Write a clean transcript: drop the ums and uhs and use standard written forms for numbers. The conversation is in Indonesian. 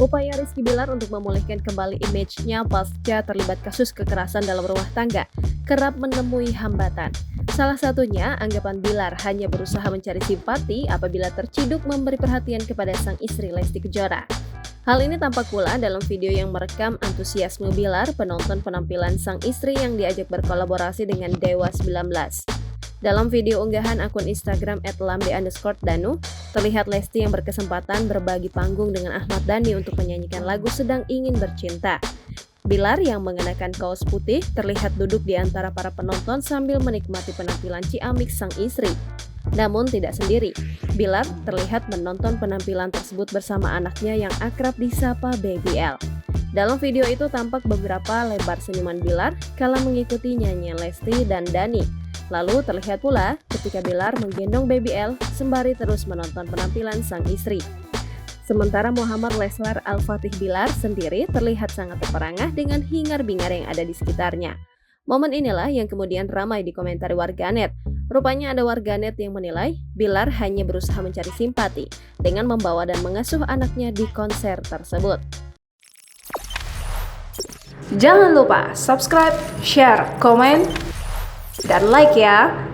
Upaya Rizky Bilar untuk memulihkan kembali image-nya pasca terlibat kasus kekerasan dalam rumah tangga kerap menemui hambatan. Salah satunya, anggapan Bilar hanya berusaha mencari simpati apabila terciduk memberi perhatian kepada sang istri Lesti Kejora. Hal ini tampak pula dalam video yang merekam antusiasme Bilar penonton penampilan sang istri yang diajak berkolaborasi dengan Dewa 19. Dalam video unggahan akun Instagram @lambe_danu, terlihat Lesti yang berkesempatan berbagi panggung dengan Ahmad Dhani untuk menyanyikan lagu Sedang Ingin Bercinta. Bilar yang mengenakan kaos putih terlihat duduk di antara para penonton sambil menikmati penampilan ciamik sang istri. Namun tidak sendiri, Bilar terlihat menonton penampilan tersebut bersama anaknya yang akrab disapa Baby L. Dalam video itu tampak beberapa lebar senyuman Bilar kala mengikuti nyanyian Lesti dan Dhani. Lalu terlihat pula ketika Bilar menggendong Baby L sembari terus menonton penampilan sang istri. Sementara Muhammad Leslar Al-Fatih Bilar sendiri terlihat sangat terperangah dengan hingar-bingar yang ada di sekitarnya. Momen inilah yang kemudian ramai dikomentari warganet. Rupanya ada warganet yang menilai Bilar hanya berusaha mencari simpati dengan membawa dan mengasuh anaknya di konser tersebut. Jangan lupa subscribe, share, komen, dan like ya.